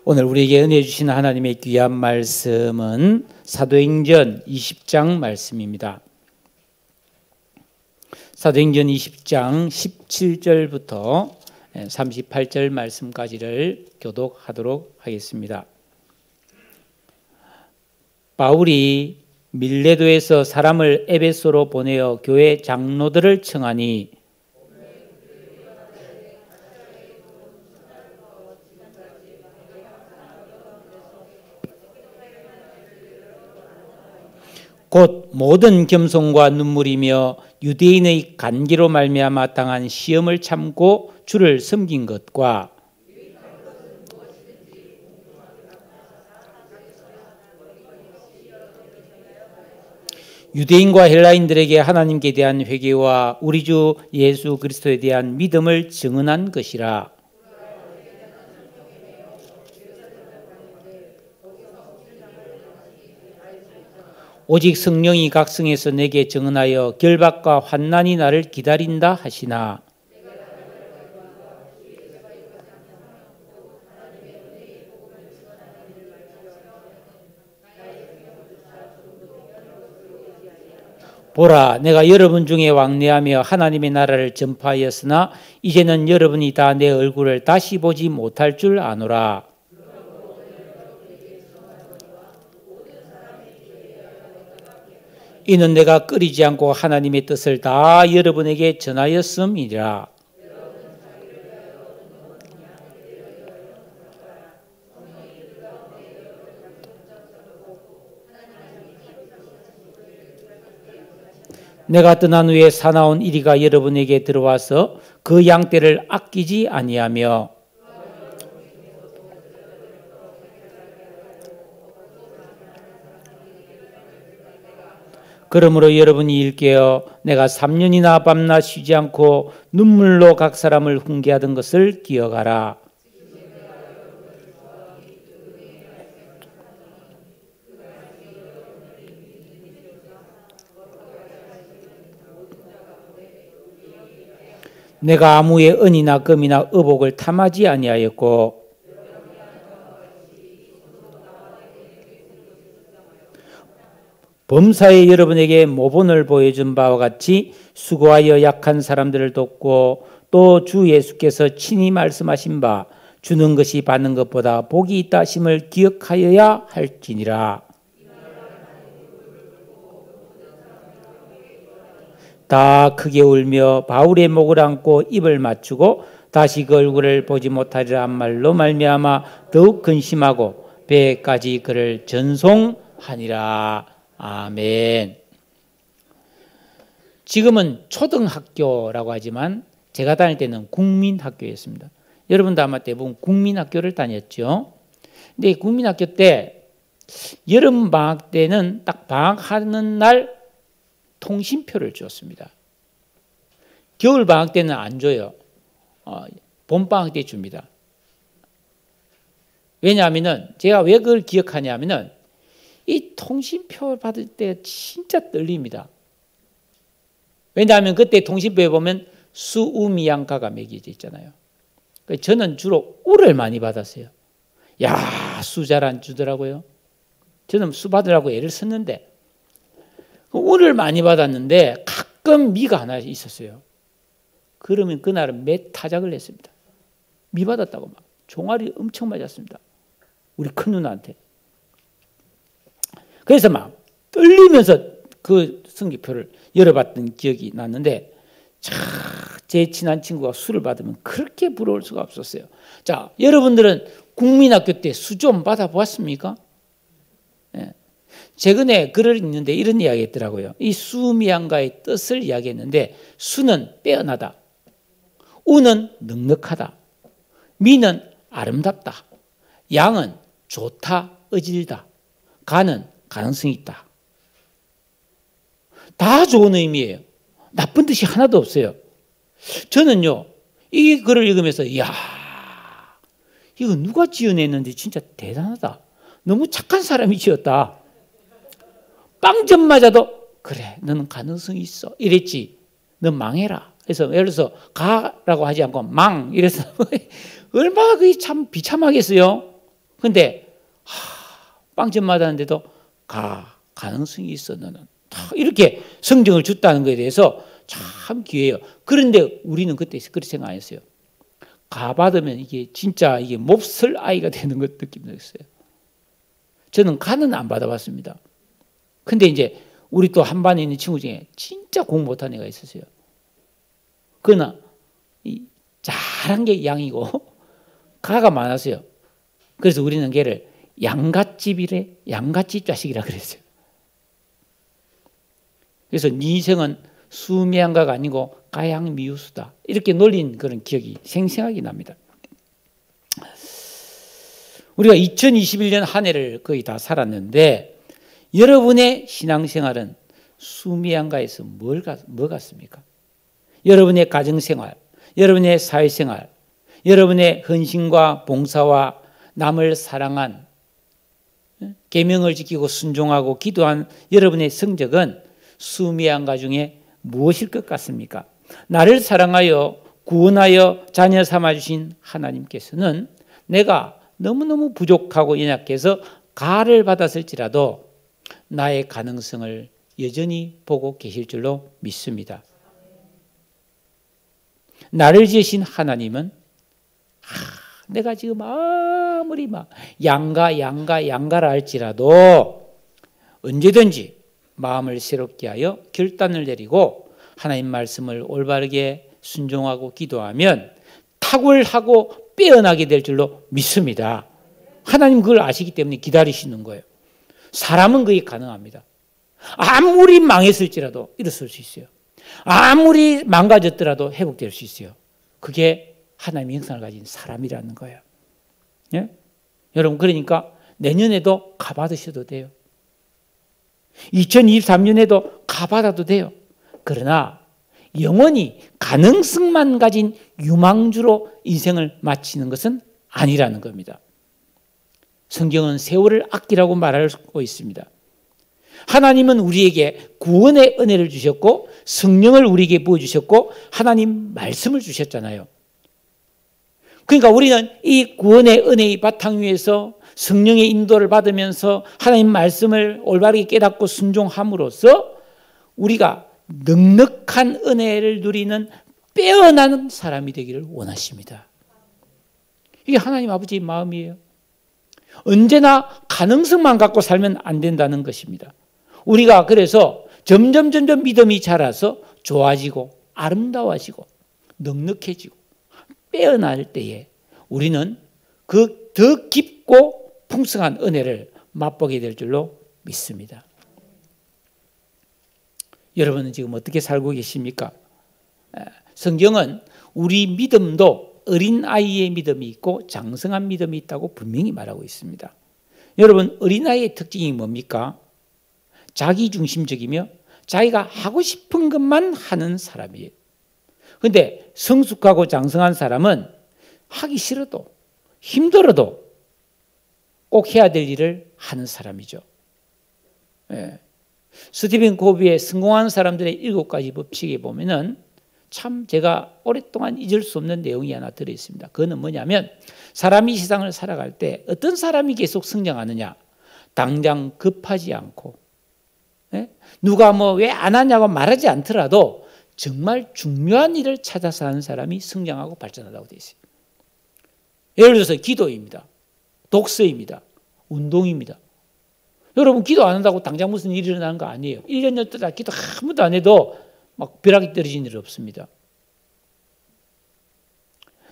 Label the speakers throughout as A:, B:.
A: 오늘 우리에게 은혜 주신 하나님의 귀한 말씀은 사도행전 20장 말씀입니다. 사도행전 20장 17절부터 38절 말씀까지를 교독하도록 하겠습니다. 바울이 밀레도에서 사람을 에베소로 보내어 교회 장로들을 청하니 곧 모든 겸손과 눈물이며 유대인의 간기로 말미암아 당한 시험을 참고 주를 섬긴 것과 유대인과 헬라인들에게 하나님께 대한 회개와 우리 주 예수 그리스도에 대한 믿음을 증언한 것이라. 오직 성령이 각성해서 내게 증언하여 결박과 환난이 나를 기다린다 하시나 보라, 내가 여러분 중에 왕래하며 하나님의 나라를 전파하였으나 이제는 여러분이 다 내 얼굴을 다시 보지 못할 줄 아노라. 이는 내가 끓이지 않고 하나님의 뜻을 다 여러분에게 전하였음이라. 내가 떠난 후에 사나운 이리가 여러분에게 들어와서 그 양떼를 아끼지 아니하며 그러므로 여러분이 일깨어 내가 3년이나 밤낮 쉬지 않고 눈물로 각 사람을 훈계하던 것을 기억하라. 내가 아무의 은이나 금이나 의복을 탐하지 아니하였고 범사에 여러분에게 모본을 보여준 바와 같이 수고하여 약한 사람들을 돕고 또 주 예수께서 친히 말씀하신 바 주는 것이 받는 것보다 복이 있다 하심을 기억하여야 할지니라. 다 크게 울며 바울의 목을 안고 입을 맞추고 다시 그 얼굴을 보지 못하리라 한 말로 말미암아 더욱 근심하고 배까지 그를 전송하니라. 아멘. 지금은 초등학교라고 하지만 제가 다닐 때는 국민학교였습니다. 여러분도 아마 대부분 국민학교를 다녔죠. 근데 국민학교 때 여름 방학 때는 딱 방학하는 날 통신표를 줬습니다. 겨울 방학 때는 안 줘요. 봄 방학 때 줍니다. 왜냐하면은 제가 왜 그걸 기억하냐면은 이 통신표 받을 때 진짜 떨립니다. 왜냐하면 그때 통신표에 보면 수우미양가가 매겨져 있잖아요. 저는 주로 우를 많이 받았어요. 야, 수 잘 안 주더라고요. 저는 수 받으라고 애를 썼는데 우를 많이 받았는데 가끔 미가 하나 있었어요. 그러면 그날은 몇 타작을 했습니다. 미 받았다고 막 종아리 엄청 맞았습니다. 우리 큰 누나한테. 그래서 막 떨리면서 그 성기표를 열어봤던 기억이 났는데 제 친한 친구가 수를 받으면 그렇게 부러울 수가 없었어요. 자, 여러분들은 국민학교 때 수 좀 받아보았습니까? 네. 최근에 글을 읽는데 이런 이야기 했더라고요. 이 수미양가의 뜻을 이야기했는데 수는 빼어나다, 우는 넉넉하다, 미는 아름답다, 양은 좋다, 어질다, 가는 가능성이 있다. 다 좋은 의미예요. 나쁜 뜻이 하나도 없어요. 저는요, 이 글을 읽으면서 이야, 이거 누가 지어냈는지 진짜 대단하다. 너무 착한 사람이 지었다. 빵점 맞아도 그래, 너는 가능성이 있어 이랬지. 너 망해라. 그래서 예를 들어서 가라고 하지 않고 망 이래서 얼마나 그게 참 비참하겠어요. 근데 빵점 맞았는데도 가능성이 있어 너는. 이렇게 성적을 줬다는 것에 대해서 참 기회예요. 그런데 우리는 그때 그렇게 생각 안 했어요. 받으면 이게 진짜 이게 몹쓸 아이가 되는 것 느낌이었어요. 저는 가는 안 받아봤습니다. 근데 이제 우리 또 한 반에 있는 친구 중에 진짜 공부 못한 애가 있었어요. 그러나 잘한 게 양이고 가가 많았어요. 그래서 우리는 걔를 양갓집이래, 양갓집 자식이라 그랬어요. 그래서 네 인생은 수미양가가 아니고 가양미우수다 이렇게 놀린 그런 기억이 생생하게 납니다. 우리가 2021년 한 해를 거의 다 살았는데 여러분의 신앙생활은 수미양가에서 뭐 같습니까? 여러분의 가정생활, 여러분의 사회생활, 여러분의 헌신과 봉사와 남을 사랑한 계명을 지키고 순종하고 기도한 여러분의 성적은 수미양가 중에 무엇일 것 같습니까? 나를 사랑하여 구원하여 자녀 삼아주신 하나님께서는 내가 너무너무 부족하고 연약해서 가를 받았을지라도 나의 가능성을 여전히 보고 계실 줄로 믿습니다. 나를 지으신 하나님은 내가 지금 아무리 양가라 할지라도 언제든지 마음을 새롭게 하여 결단을 내리고 하나님 말씀을 올바르게 순종하고 기도하면 탁월하고 빼어나게 될 줄로 믿습니다. 하나님 그걸 아시기 때문에 기다리시는 거예요. 사람은 그게 가능합니다. 아무리 망했을지라도 일어설 수 있어요. 아무리 망가졌더라도 회복될 수 있어요. 그게 하나님의 형상을 가진 사람이라는 거예요. 예? 여러분 그러니까 내년에도 가받으셔도 돼요. 2023년에도 가받아도 돼요. 그러나 영원히 가능성만 가진 유망주로 인생을 마치는 것은 아니라는 겁니다. 성경은 세월을 아끼라고 말하고 있습니다. 하나님은 우리에게 구원의 은혜를 주셨고 성령을 우리에게 부어주셨고 하나님 말씀을 주셨잖아요. 그러니까 우리는 이 구원의 은혜의 바탕 위에서 성령의 인도를 받으면서 하나님 말씀을 올바르게 깨닫고 순종함으로써 우리가 넉넉한 은혜를 누리는 빼어나는 사람이 되기를 원하십니다. 이게 하나님 아버지의 마음이에요. 언제나 가능성만 갖고 살면 안 된다는 것입니다. 우리가 그래서 점점 믿음이 자라서 좋아지고 아름다워지고 넉넉해지고 빼어날 때에 우리는 그 더 깊고 풍성한 은혜를 맛보게 될 줄로 믿습니다. 여러분은 지금 어떻게 살고 계십니까? 성경은 우리 믿음도 어린아이의 믿음이 있고 장성한 믿음이 있다고 분명히 말하고 있습니다. 여러분 어린아이의 특징이 뭡니까? 자기중심적이며 자기가 하고 싶은 것만 하는 사람이에요. 그런데 성숙하고 장성한 사람은 하기 싫어도 힘들어도 꼭 해야 될 일을 하는 사람이죠. 예. 스티븐 코비의 성공한 사람들의 7가지 법칙에 보면은 참 제가 오랫동안 잊을 수 없는 내용이 하나 들어있습니다. 그거는 뭐냐면 사람이 이 세상을 살아갈 때 어떤 사람이 계속 성장하느냐, 당장 급하지 않고 누가 뭐 왜 안 하냐고 말하지 않더라도 정말 중요한 일을 찾아서 하는 사람이 성장하고 발전한다고 되어 있어요. 예를 들어서 기도입니다. 독서입니다. 운동입니다. 여러분 기도 안 한다고 당장 무슨 일이 일어나는 거 아니에요. 1년 동안 기도 한 번도 안 해도 막 벼락이 떨어진 일 없습니다.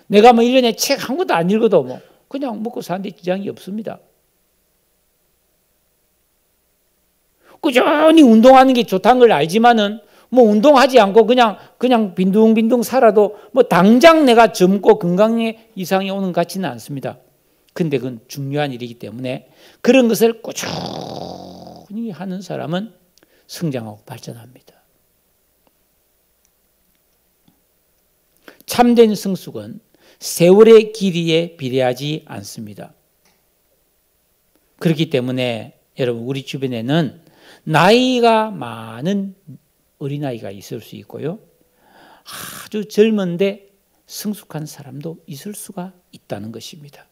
A: 내가 뭐 1년에 책 한 권도 안 읽어도 뭐 그냥 먹고 사는데 지장이 없습니다. 꾸준히 운동하는 게 좋다는 걸 알지만은 뭐 운동하지 않고 그냥 빈둥빈둥 살아도 뭐 당장 내가 젊고 건강에 이상이 오는 것 같지는 않습니다. 근데 그건 중요한 일이기 때문에 그런 것을 꾸준히 하는 사람은 성장하고 발전합니다. 참된 성숙은 세월의 길이에 비례하지 않습니다. 그렇기 때문에 여러분 우리 주변에는 나이가 많은 어린아이가 있을 수 있고요. 아주 젊은데 성숙한 사람도 있을 수가 있다는 것입니다.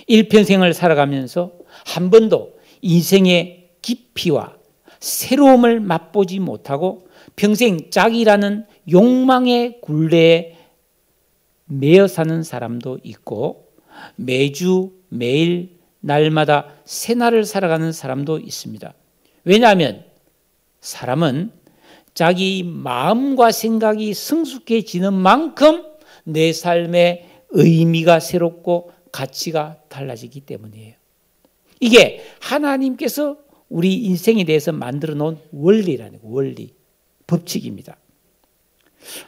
A: 일평생을 살아가면서 한 번도 인생의 깊이와 새로움을 맛보지 못하고 평생 짝이라는 욕망의 굴레에 매여 사는 사람도 있고 매주 매일 날마다 새날을 살아가는 사람도 있습니다. 왜냐하면 사람은 자기 마음과 생각이 성숙해지는 만큼 내 삶의 의미가 새롭고 가치가 달라지기 때문이에요. 이게 하나님께서 우리 인생에 대해서 만들어 놓은 원리라는 거예요. 원리, 법칙입니다.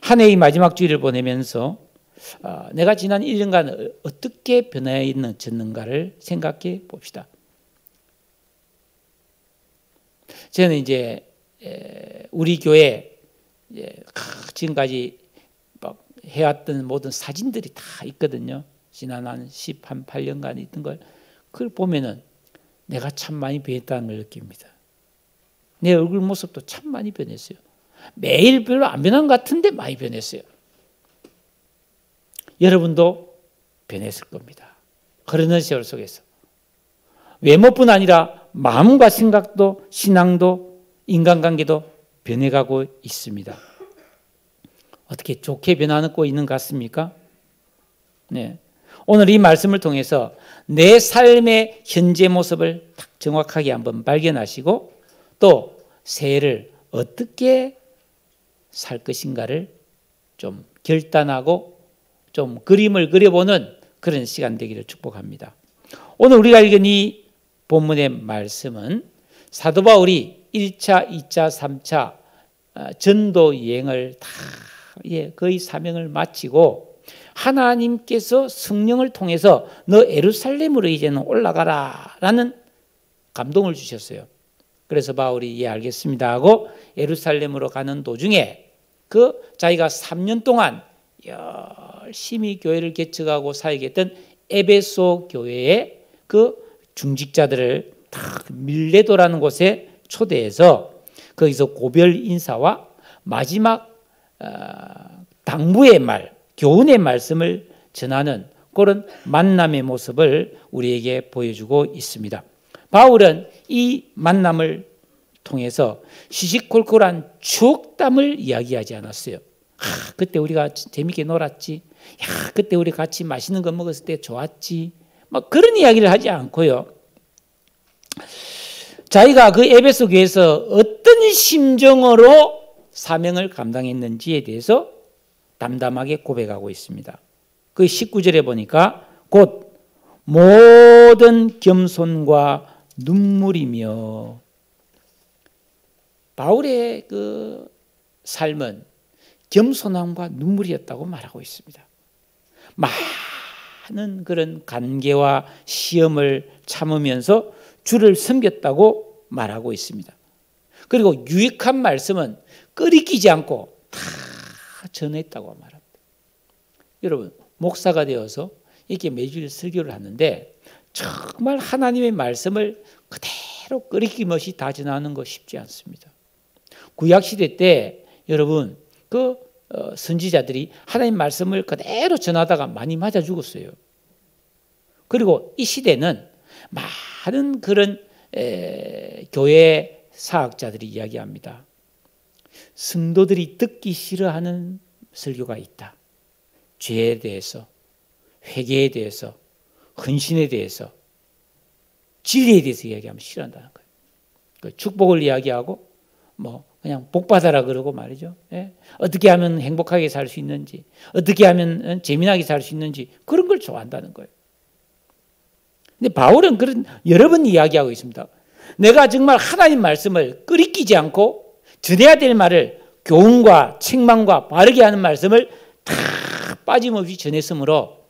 A: 한 해의 마지막 주일을 보내면서 내가 지난 1년간 어떻게 변화했는가를 생각해 봅시다. 저는 이제 우리 교회 지금까지 해왔던 모든 사진들이 다 있거든요. 지난 한 18년간 있던 걸 그걸 보면은 내가 참 많이 변했다는 걸 느낍니다. 내 얼굴 모습도 참 많이 변했어요. 매일 별로 안 변한 것 같은데 많이 변했어요. 여러분도 변했을 겁니다. 흐르는 세월 속에서. 외모뿐 아니라 마음과 생각도 신앙도 인간관계도 변해가고 있습니다. 어떻게 좋게 변하고 있는 것 같습니까? 네. 오늘 이 말씀을 통해서 내 삶의 현재 모습을 정확하게 한번 발견하시고 또 새해를 어떻게 살 것인가를 좀 결단하고 좀 그림을 그려보는 그런 시간 되기를 축복합니다. 오늘 우리가 읽은 이 본문의 말씀은 사도 바울이 1차, 2차, 3차 전도 여행을 다 거의 사명을 마치고 하나님께서 성령을 통해서 너 예루살렘으로 이제는 올라가라 라는 감동을 주셨어요. 그래서 바울이 알겠습니다 하고 예루살렘으로 가는 도중에 자기가 3년 동안 열심히 교회를 개척하고 사역했던 에베소 교회의 중직자들을 다 밀레도라는 곳에 초대해서 거기서 고별 인사와 마지막 당부의 말, 교훈의 말씀을 전하는 그런 만남의 모습을 우리에게 보여주고 있습니다. 바울은 이 만남을 통해서 시시콜콜한 추억담을 이야기하지 않았어요. 그때 우리가 재밌게 놀았지. 그때 우리 같이 맛있는 거 먹었을 때 좋았지. 막 그런 이야기를 하지 않고요. 자기가 그 에베소 교회에서 어떤 심정으로 사명을 감당했는지에 대해서 담담하게 고백하고 있습니다. 그 19절에 보니까 곧 모든 겸손과 눈물이며 바울의 그 삶은 겸손함과 눈물이었다고 말하고 있습니다. 많은 그런 간계와 시험을 참으면서 주를 섬겼다고 말하고 있습니다. 그리고 유익한 말씀은 끄리끼지 않고 다 전했다고 말합니다. 여러분, 목사가 되어서 이렇게 매주일 설교를 하는데 정말 하나님의 말씀을 그대로 끄리낌없이 다 전하는 거 쉽지 않습니다. 구약시대 때 여러분 선지자들이 하나님 말씀을 그대로 전하다가 많이 맞아 죽었어요. 그리고 이 시대는 많은 그런 교회 사학자들이 이야기합니다. 성도들이 듣기 싫어하는 설교가 있다. 죄에 대해서, 회개에 대해서, 헌신에 대해서, 진리에 대해서 이야기하면 싫어한다는 거예요. 축복을 이야기하고 그냥 복 받아라 그러고 말이죠. 어떻게 하면 행복하게 살 수 있는지, 어떻게 하면 재미나게 살 수 있는지 그런 걸 좋아한다는 거예요. 근데 바울은 그런 여러 번 이야기하고 있습니다. 내가 정말 하나님 말씀을 끄리끼지 않고 전해야 될 말을 교훈과 책망과 바르게 하는 말씀을 다 빠짐없이 전했으므로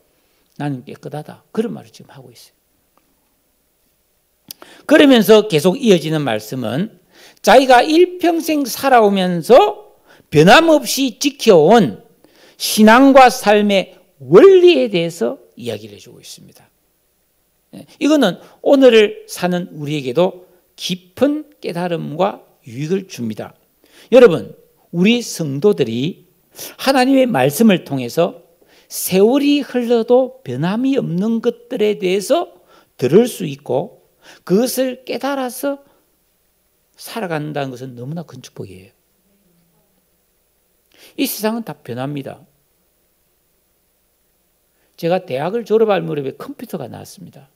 A: 나는 깨끗하다. 그런 말을 지금 하고 있어요. 그러면서 계속 이어지는 말씀은 자기가 일평생 살아오면서 변함없이 지켜온 신앙과 삶의 원리에 대해서 이야기를 해주고 있습니다. 이거는 오늘을 사는 우리에게도 깊은 깨달음과 유익을 줍니다. 여러분, 우리 성도들이 하나님의 말씀을 통해서 세월이 흘러도 변함이 없는 것들에 대해서 들을 수 있고 그것을 깨달아서 살아간다는 것은 너무나 큰 축복이에요. 이 세상은 다 변합니다. 제가 대학을 졸업할 무렵에 컴퓨터가 나왔습니다.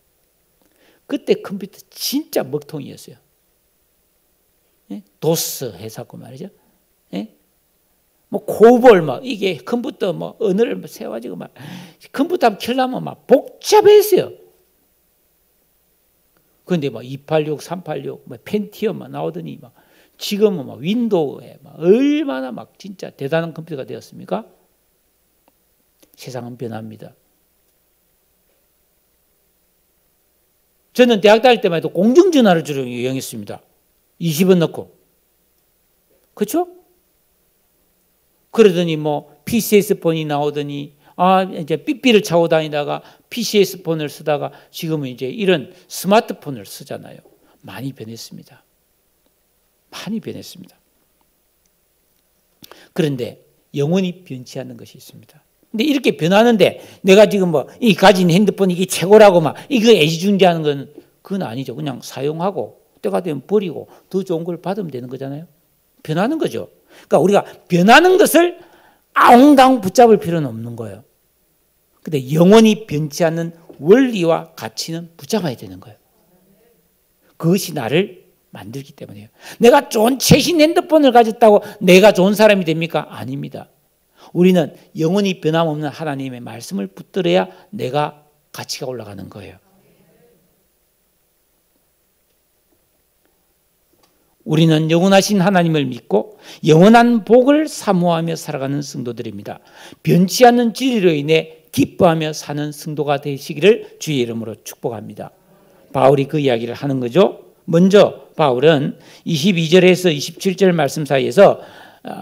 A: 그때 컴퓨터 진짜 먹통이었어요. 도스 회사고 말이죠. 뭐 코볼 막 이게 컴퓨터 뭐 언어를 세워가지고 막 컴퓨터 한번 켜려면 막 복잡했어요. 그런데 막 286, 386, 뭐 펜티엄 막 나오더니 막 지금은 막 윈도우에 막 얼마나 막 진짜 대단한 컴퓨터가 되었습니까? 세상은 변합니다. 저는 대학 다닐 때만 해도 공중전화를 주로 이용했습니다. 20원 넣고. 그렇죠? 그러더니 뭐 PCS 폰이 나오더니 이제 삐삐를 차고 다니다가 PCS 폰을 쓰다가 지금은 이제 이런 스마트폰을 쓰잖아요. 많이 변했습니다. 많이 변했습니다. 그런데 영원히 변치 않는 것이 있습니다. 근데 이렇게 변하는데 내가 지금 뭐 이 가진 핸드폰 이게 최고라고 막 이거 애지중지하는 건 그건 아니죠. 그냥 사용하고 때가 되면 버리고 더 좋은 걸 받으면 되는 거잖아요. 변하는 거죠. 그러니까 우리가 변하는 것을 아웅다웅 붙잡을 필요는 없는 거예요. 근데 영원히 변치 않는 원리와 가치는 붙잡아야 되는 거예요. 그것이 나를 만들기 때문이에요. 내가 좋은 최신 핸드폰을 가졌다고 내가 좋은 사람이 됩니까? 아닙니다. 우리는 영원히 변함없는 하나님의 말씀을 붙들어야 내가 가치가 올라가는 거예요. 우리는 영원하신 하나님을 믿고 영원한 복을 사모하며 살아가는 성도들입니다. 변치 않는 진리로 인해 기뻐하며 사는 성도가 되시기를 주의 이름으로 축복합니다. 바울이 그 이야기를 하는 거죠. 먼저 바울은 22절에서 27절 말씀 사이에서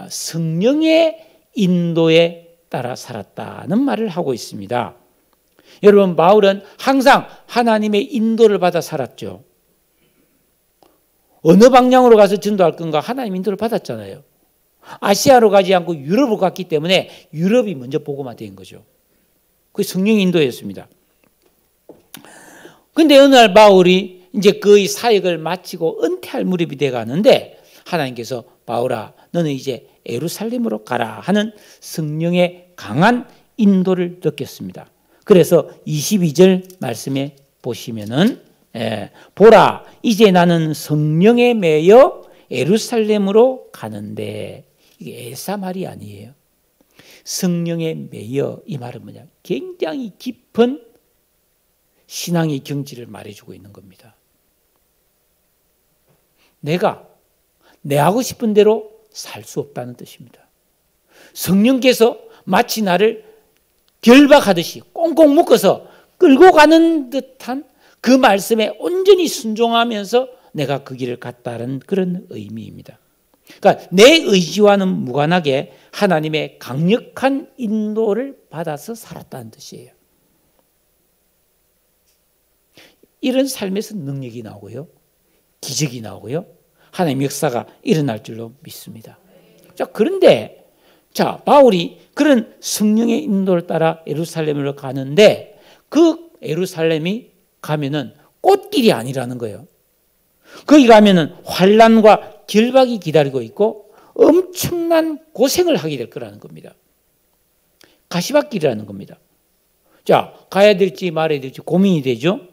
A: 성령의 인도에 따라 살았다는 말을 하고 있습니다. 여러분, 바울은 항상 하나님의 인도를 받아 살았죠. 어느 방향으로 가서 전도할 건가 하나님 인도를 받았잖아요. 아시아로 가지 않고 유럽으로 갔기 때문에 유럽이 먼저 복음화 된 거죠. 그게 성령 인도였습니다. 그런데 어느 날 바울이 이제 그의 사역을 마치고 은퇴할 무렵이 돼 가는데 하나님께서 바울아 너는 이제 예루살렘으로 가라 하는 성령의 강한 인도를 느꼈습니다. 그래서 22절 말씀에 보시면은 보라 이제 나는 성령에 매여 예루살렘으로 가는데 이게 애사 말이 아니에요. 성령에 매여 이 말은 뭐냐? 굉장히 깊은 신앙의 경지를 말해주고 있는 겁니다. 내가 내 하고 싶은 대로 살 수 없다는 뜻입니다. 성령께서 마치 나를 결박하듯이 꽁꽁 묶어서 끌고 가는 듯한 그 말씀에 온전히 순종하면서 내가 그 길을 갔다는 그런 의미입니다. 그러니까 내 의지와는 무관하게 하나님의 강력한 인도를 받아서 살았다는 뜻이에요. 이런 삶에서 능력이 나오고요. 기적이 나오고요. 하나님의 역사가 일어날 줄로 믿습니다. 자, 그런데 바울이 그런 성령의 인도를 따라 예루살렘으로 가는데 그 예루살렘이 가면은 꽃길이 아니라는 거예요. 거기 가면은 환난과 결박이 기다리고 있고 엄청난 고생을 하게 될 거라는 겁니다. 가시밭길이라는 겁니다. 자, 가야 될지 말아야 될지 고민이 되죠.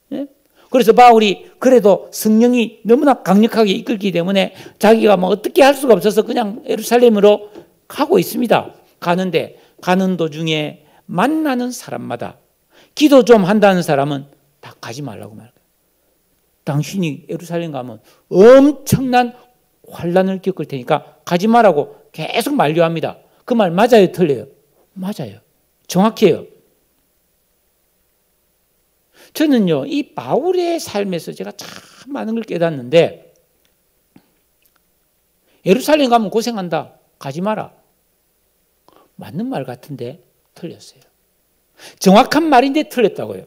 A: 네? 그래서 바울이 그래도 성령이 너무나 강력하게 이끌기 때문에 자기가 뭐 어떻게 할 수가 없어서 그냥 예루살렘으로 가고 있습니다. 가는데 가는 도중에 만나는 사람마다 기도 좀 한다는 사람은 다 가지 말라고 말해요. 당신이 예루살렘 가면 엄청난 환난을 겪을 테니까 가지 말라고 계속 만류합니다. 그 말 맞아요, 틀려요? 맞아요. 정확해요. 저는요, 이 바울의 삶에서 제가 참 많은 걸 깨닫는데 예루살렘 가면 고생한다. 가지 마라. 맞는 말 같은데 틀렸어요. 정확한 말인데 틀렸다고요.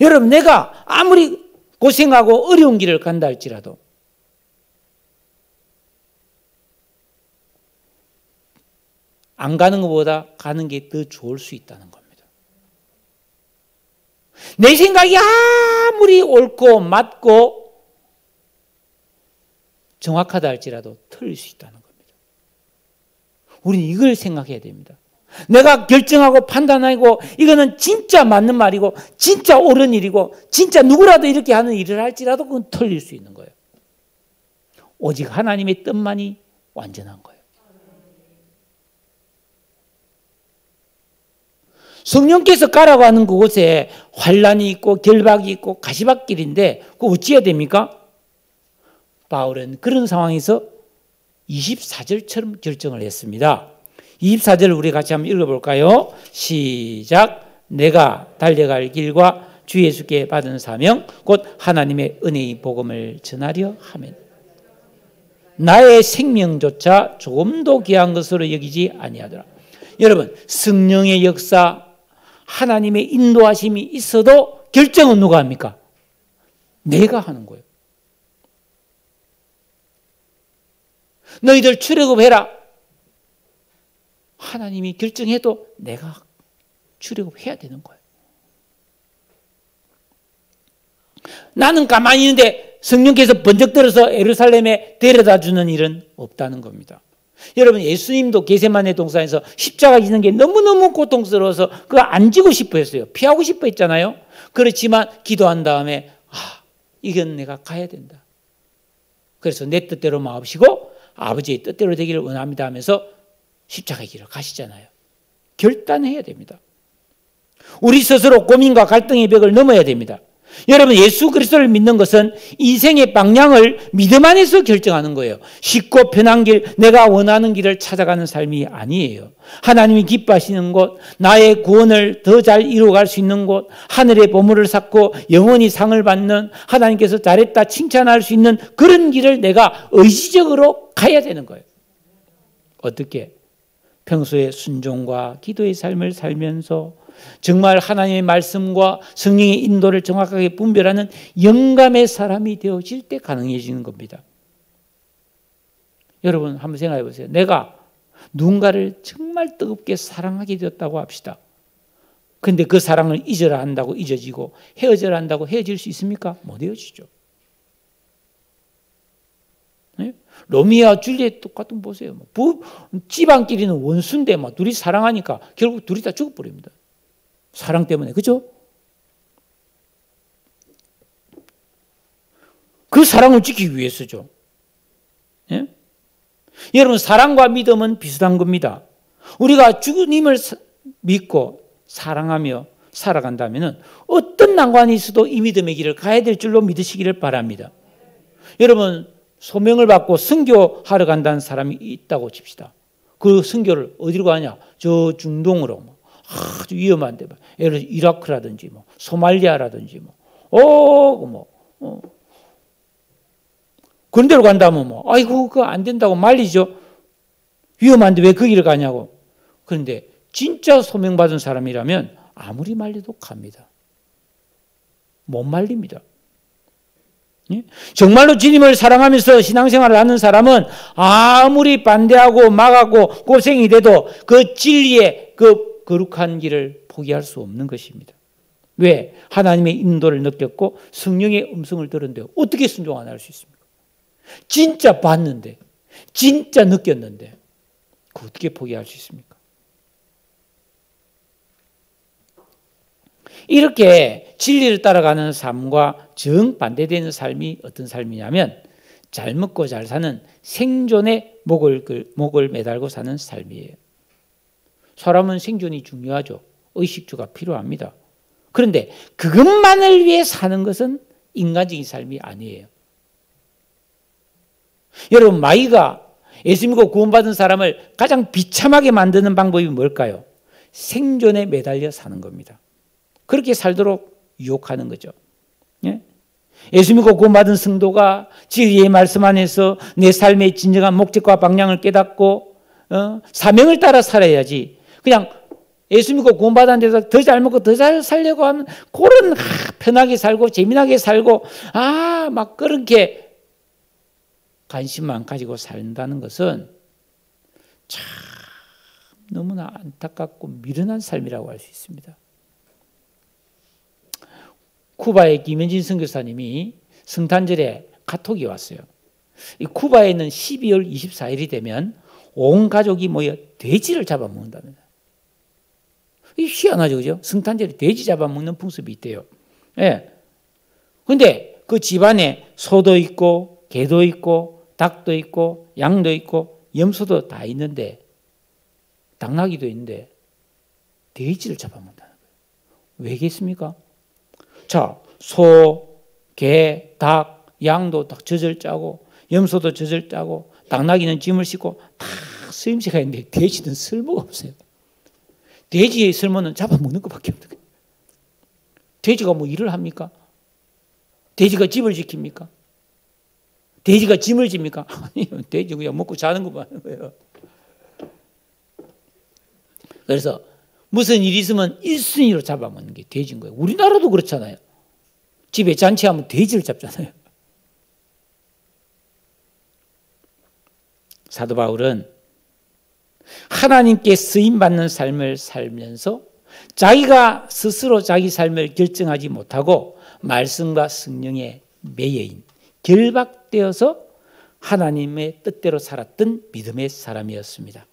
A: 여러분, 내가 아무리 고생하고 어려운 길을 간다 할지라도 안 가는 것보다 가는 게 더 좋을 수 있다는 겁니다. 내 생각이 아무리 옳고 맞고 정확하다 할지라도 틀릴 수 있다는 겁니다. 우리는 이걸 생각해야 됩니다. 내가 결정하고 판단하고 이거는 진짜 맞는 말이고 진짜 옳은 일이고 진짜 누구라도 이렇게 하는 일을 할지라도 그건 틀릴 수 있는 거예요. 오직 하나님의 뜻만이 완전한 거예요. 성령께서 가라고 하는 그곳에 환란이 있고 결박이 있고 가시밭길인데 그거 어찌해야 됩니까? 바울은 그런 상황에서 24절처럼 결정을 했습니다. 24절 우리 같이 한번 읽어볼까요? 시작. 내가 달려갈 길과 주 예수께 받은 사명 곧 하나님의 은혜의 복음을 전하려 하면 나의 생명조차 조금도 귀한 것으로 여기지 아니하더라. 여러분, 성령의 역사, 하나님의 인도하심이 있어도 결정은 누가 합니까? 내가 하는 거예요. 너희들 출애굽해라. 하나님이 결정해도 내가 출애굽해야 되는 거예요. 나는 가만히 있는데 성령께서 번쩍 들어서 예루살렘에 데려다 주는 일은 없다는 겁니다. 여러분, 예수님도 겟세마네 동산에서 십자가 지는 게 너무너무 고통스러워서 그거 안 지고 싶어 했어요. 피하고 싶어 했잖아요. 그렇지만 기도한 다음에 이건 내가 가야 된다. 그래서 내 뜻대로 마옵시고 아버지의 뜻대로 되기를 원합니다 하면서 십자가의 길을 가시잖아요. 결단해야 됩니다. 우리 스스로 고민과 갈등의 벽을 넘어야 됩니다. 여러분, 예수 그리스도를 믿는 것은 인생의 방향을 믿음 안에서 결정하는 거예요. 쉽고 편한 길, 내가 원하는 길을 찾아가는 삶이 아니에요. 하나님이 기뻐하시는 곳, 나의 구원을 더 잘 이루어갈 수 있는 곳, 하늘의 보물을 쌓고 영원히 상을 받는, 하나님께서 잘했다 칭찬할 수 있는 그런 길을 내가 의지적으로 가야 되는 거예요. 어떻게? 평소에 순종과 기도의 삶을 살면서 정말 하나님의 말씀과 성령의 인도를 정확하게 분별하는 영감의 사람이 되어질 때 가능해지는 겁니다. 여러분 한번 생각해 보세요. 내가 누군가를 정말 뜨겁게 사랑하게 되었다고 합시다. 그런데 그 사랑을 잊어라 한다고 잊어지고 헤어져라 한다고 헤어질 수 있습니까? 못 헤어지죠. 네? 로미오와 줄리엣 똑같은 보세요. 집안끼리는 원수인데 둘이 사랑하니까 결국 둘이 다 죽어버립니다. 사랑 때문에, 그죠? 그 사랑을 지키기 위해서죠. 예? 여러분, 사랑과 믿음은 비슷한 겁니다. 우리가 주님을 믿고 사랑하며 살아간다면 어떤 난관이 있어도 이 믿음의 길을 가야 될 줄로 믿으시기를 바랍니다. 여러분, 소명을 받고 선교하러 간다는 사람이 있다고 칩시다. 그 선교를 어디로 가냐? 저 중동으로. 아주 위험한데, 예를 들어 이라크라든지, 소말리아라든지, 그런 데로 간다면 아이고, 그거 안 된다고 말리죠. 위험한데 왜 거기를 가냐고. 그런데 진짜 소명받은 사람이라면 아무리 말려도 갑니다. 못 말립니다. 정말로 주님을 사랑하면서 신앙생활을 하는 사람은 아무리 반대하고 막하고 고생이 돼도 그 진리의 그 거룩한 길을 포기할 수 없는 것입니다. 왜? 하나님의 인도를 느꼈고 성령의 음성을 들었는데 어떻게 순종 안 할 수 있습니까? 진짜 봤는데, 진짜 느꼈는데 어떻게 포기할 수 있습니까? 이렇게 진리를 따라가는 삶과 정반대되는 삶이 어떤 삶이냐면 잘 먹고 잘 사는 생존의 목을 매달고 사는 삶이에요. 사람은 생존이 중요하죠. 의식주가 필요합니다. 그런데 그것만을 위해 사는 것은 인간적인 삶이 아니에요. 여러분, 마귀가 예수 믿고 구원받은 사람을 가장 비참하게 만드는 방법이 뭘까요? 생존에 매달려 사는 겁니다. 그렇게 살도록 유혹하는 거죠. 예? 예수 믿고 구원받은 성도가 진리의 말씀 안에서 내 삶의 진정한 목적과 방향을 깨닫고 사명을 따라 살아야지, 그냥 예수 믿고 구원받은 데서 더 잘 먹고 더 잘 살려고 하는 그런 편하게 살고 재미나게 살고 막 그렇게 관심만 가지고 산다는 것은 참 너무나 안타깝고 미련한 삶이라고 할 수 있습니다. 쿠바의 김현진 선교사님이 성탄절에 카톡이 왔어요. 이 쿠바에는 12월 24일이 되면 온 가족이 모여 돼지를 잡아먹는답니다. 이 희한하죠, 그죠? 성탄절에 돼지 잡아먹는 풍습이 있대요. 예. 근데 그 집안에 소도 있고, 개도 있고, 닭도 있고, 양도 있고, 염소도 다 있는데, 당나귀도 있는데, 돼지를 잡아먹는다는 거예요. 왜겠습니까? 자, 소, 개, 닭, 양도 다 젖을 짜고, 염소도 젖을 짜고, 당나귀는 짐을 싣고, 다 쓰임새가 있는데, 돼지는 쓸모가 없어요. 돼지의 쓸모는 잡아먹는 것밖에 없는 거예요. 돼지가 뭐 일을 합니까? 돼지가 집을 지킵니까? 돼지가 짐을 집니까? 아니요. 돼지 그냥 먹고 자는 것만 하는 거예요. 그래서 무슨 일이 있으면 1순위로 잡아먹는 게 돼지인 거예요. 우리나라도 그렇잖아요. 집에 잔치하면 돼지를 잡잖아요. 사도 바울은 하나님께 쓰임받는 삶을 살면서 자기가 스스로 자기 삶을 결정하지 못하고 말씀과 성령에 매여인 결박되어서 하나님의 뜻대로 살았던 믿음의 사람이었습니다.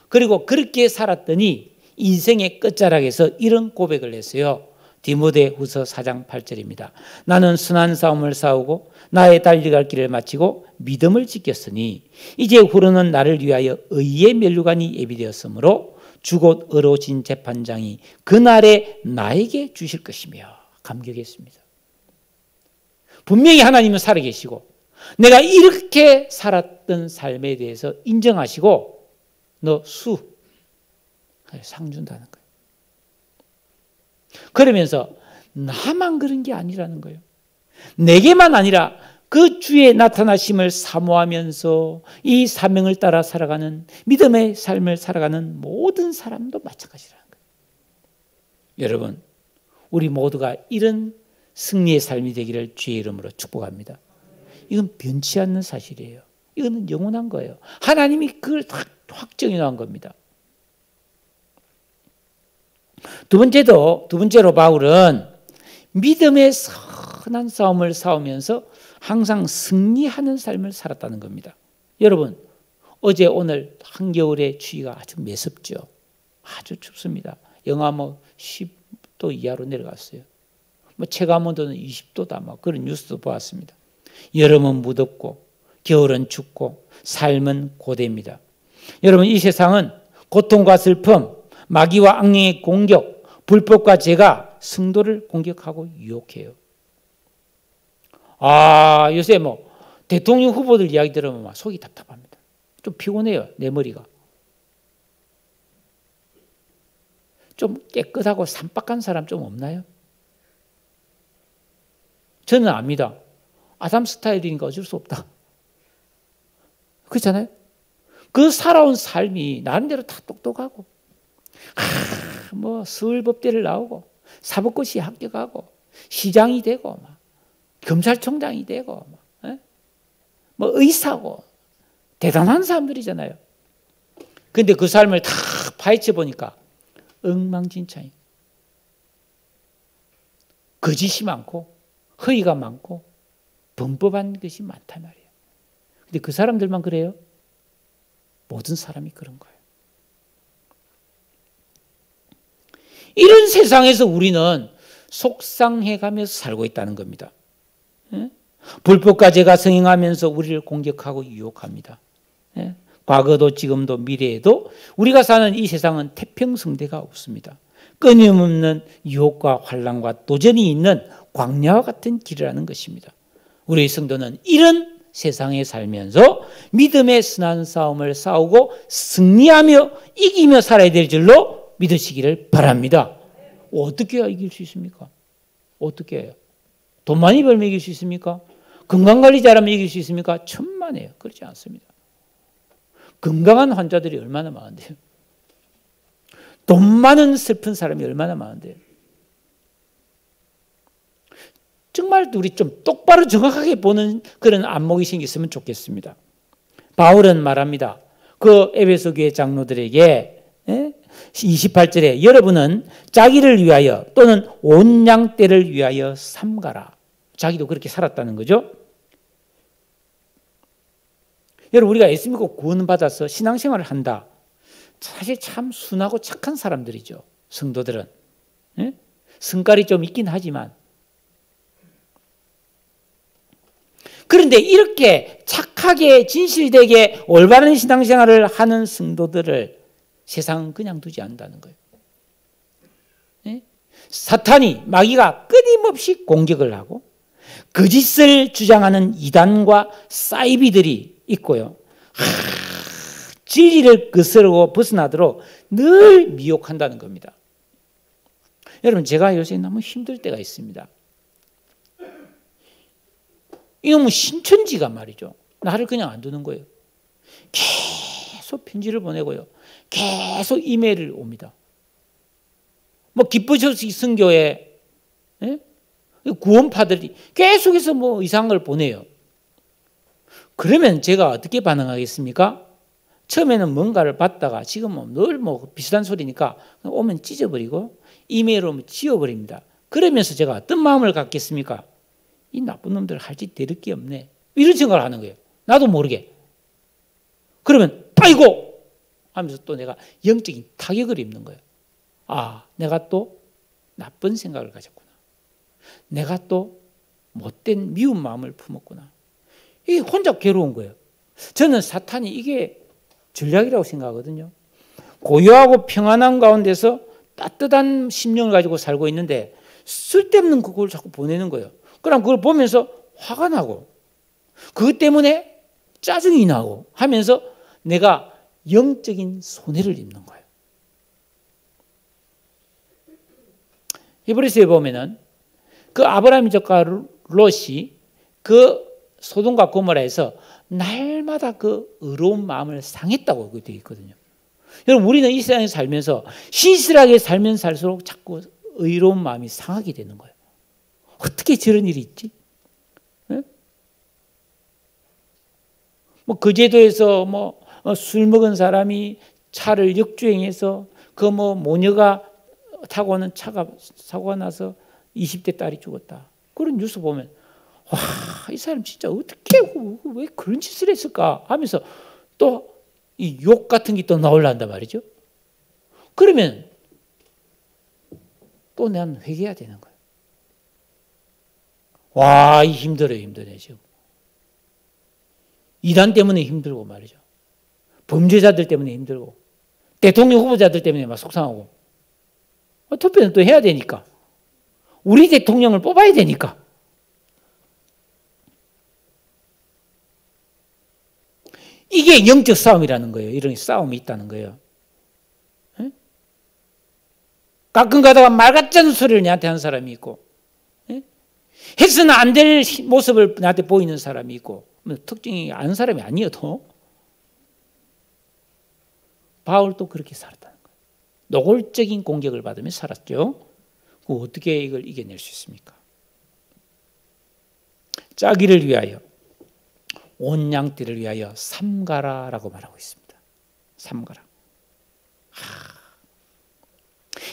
A: 그리고 그렇게 살았더니 인생의 끝자락에서 이런 고백을 했어요. 디모데후서 4장 8절입니다. 나는 선한 싸움을 싸우고 나의 달려갈 길을 마치고 믿음을 지켰으니 이제 후로는 나를 위하여 의의 면류관이 예비되었으므로 주곧 의로우신 재판장이 그날에 나에게 주실 것이며. 감격했습니다. 분명히 하나님은 살아계시고 내가 이렇게 살았던 삶에 대해서 인정하시고 너 상 준다는 거예요. 그러면서 나만 그런 게 아니라는 거예요. 내게만 아니라 그 주의 나타나심을 사모하면서 이 사명을 따라 살아가는 믿음의 삶을 살아가는 모든 사람도 마찬가지라는 거예요. 여러분, 우리 모두가 이런 승리의 삶이 되기를 주의 이름으로 축복합니다. 이건 변치 않는 사실이에요. 이거는 영원한 거예요. 하나님이 그걸 확정해 놓은 겁니다. 두 번째로 바울은 믿음의 선한 싸움을 싸우면서 항상 승리하는 삶을 살았다는 겁니다. 여러분, 어제 오늘 한겨울의 추위가 아주 매섭죠. 아주 춥습니다. 영하 10도 이하로 내려갔어요. 체감온도는 20도다 그런 뉴스도 보았습니다. 여름은 무덥고 겨울은 춥고 삶은 고되입니다. 여러분, 이 세상은 고통과 슬픔, 마귀와 악령의 공격, 불법과 죄가 성도를 공격하고 유혹해요. 요새 대통령 후보들 이야기 들으면 막 속이 답답합니다. 좀 피곤해요, 내 머리가. 좀 깨끗하고 산박한 사람 좀 없나요? 저는 압니다. 아담 스타일이니까 어쩔 수 없다. 그렇잖아요? 그 살아온 삶이 나름대로 다 똑똑하고 서울법대를 나오고 사법고시 합격하고 시장이 되고 검찰총장이 되고 의사고 대단한 사람들이잖아요. 그런데 그 삶을 다 파헤쳐 보니까 엉망진창이에요. 거짓이 많고 허위가 많고 범법한 것이 많단 말이에요. 그런데 그 사람들만 그래요? 모든 사람이 그런 거예요. 이런 세상에서 우리는 속상해가면서 살고 있다는 겁니다. 불법과 죄가 성행하면서 우리를 공격하고 유혹합니다. 과거도 지금도 미래에도 우리가 사는 이 세상은 태평성대가 없습니다. 끊임없는 유혹과 환난과 도전이 있는 광야와 같은 길이라는 것입니다. 우리 성도는 이런 세상에 살면서 믿음의 선한 싸움을 싸우고 승리하며 이기며 살아야 될 줄로 믿으시기를 바랍니다. 어떻게 해야 이길 수 있습니까? 어떻게 해요? 돈 많이 벌면 이길 수 있습니까? 건강관리 잘하면 이길 수 있습니까? 천만에요. 그렇지 않습니다. 건강한 환자들이 얼마나 많은데요. 돈 많은 슬픈 사람이 얼마나 많은데요. 정말 우리 좀 똑바로 정확하게 보는 그런 안목이 생겼으면 좋겠습니다. 바울은 말합니다. 그 에베소 교회 장로들에게 28절에 여러분은 자기를 위하여 또는 온 양떼를 위하여 삼가라. 자기도 그렇게 살았다는 거죠. 여러분, 우리가 예수 믿고 구원받아서 신앙생활을 한다. 사실 참 순하고 착한 사람들이죠. 성도들은. 예? 성깔이 좀 있긴 하지만. 그런데 이렇게 착하게 진실되게 올바른 신앙생활을 하는 성도들을 세상은 그냥 두지 않는다는 거예요. 예? 사탄이, 마귀가 끊임없이 공격을 하고 거짓을 주장하는 이단과 사이비들이 있고요. 진리를 거스르고 벗어나도록 늘 미혹한다는 겁니다. 여러분, 제가 요새 너무 힘들 때가 있습니다. 이놈의 신천지가 말이죠. 나를 그냥 안 두는 거예요. 계속 편지를 보내고요. 계속 이메일을 옵니다. 뭐 기쁘셔서 선교회 예? 구원파들이 계속해서 뭐 이상한 걸 보내요. 그러면 제가 어떻게 반응하겠습니까? 처음에는 뭔가를 받다가 지금은 늘 뭐 비슷한 소리니까 오면 찢어버리고 이메일 오면 지워버립니다. 그러면서 제가 어떤 마음을 갖겠습니까? 이 나쁜 놈들 할 짓 대를 게 없네. 이런 생각을 하는 거예요. 나도 모르게. 그러면 아이고 하면서 또 내가 영적인 타격을 입는 거예요. 아, 내가 또 나쁜 생각을 가졌구나. 내가 또 못된 미운 마음을 품었구나. 이게 혼자 괴로운 거예요. 저는 사탄이 이게 전략이라고 생각하거든요. 고요하고 평안한 가운데서 따뜻한 심령을 가지고 살고 있는데 쓸데없는 그걸 자꾸 보내는 거예요. 그럼 그걸 보면서 화가 나고 그것 때문에 짜증이 나고 하면서 내가 영적인 손해를 입는 거예요. 히브리서에 보면은 그 아브라함 족과 롯이 그 소돔과 고모라에서 날마다 그 의로운 마음을 상했다고 되어 있거든요. 여러분, 우리는 이 세상에 살면서 신실하게 살면 살수록 자꾸 의로운 마음이 상하게 되는 거예요. 어떻게 저런 일이 있지? 네? 뭐 거제도에서 뭐 술 먹은 사람이 차를 역주행해서 그 뭐 모녀가 타고 오는 차가 사고가 나서 20대 딸이 죽었다. 그런 뉴스 보면 와, 이 사람 진짜 어떻게 왜 그런 짓을 했을까 하면서 또 이 욕 같은 게 또 나올란단 말이죠. 그러면 또 난 회개해야 되는 거예요. 와, 힘들어요, 힘드네 지금. 이단 때문에 힘들고 말이죠. 범죄자들 때문에 힘들고 대통령 후보자들 때문에 막 속상하고 투표는 또 해야 되니까 우리 대통령을 뽑아야 되니까 이게 영적 싸움이라는 거예요. 이런 싸움이 있다는 거예요. 에? 가끔 가다가 말 같지 않은 소리를 내한테 하는 사람이 있고 에? 해서는 안 될 모습을 나한테 보이는 사람이 있고 특징이 아는 사람이 아니어도 바울도 그렇게 살았다는 거예요. 노골적인 공격을 받으며 살았죠. 어떻게 이걸 이겨낼 수 있습니까? 자기를 위하여 온 양떼를 위하여 삼가라라고 말하고 있습니다. 삼가라.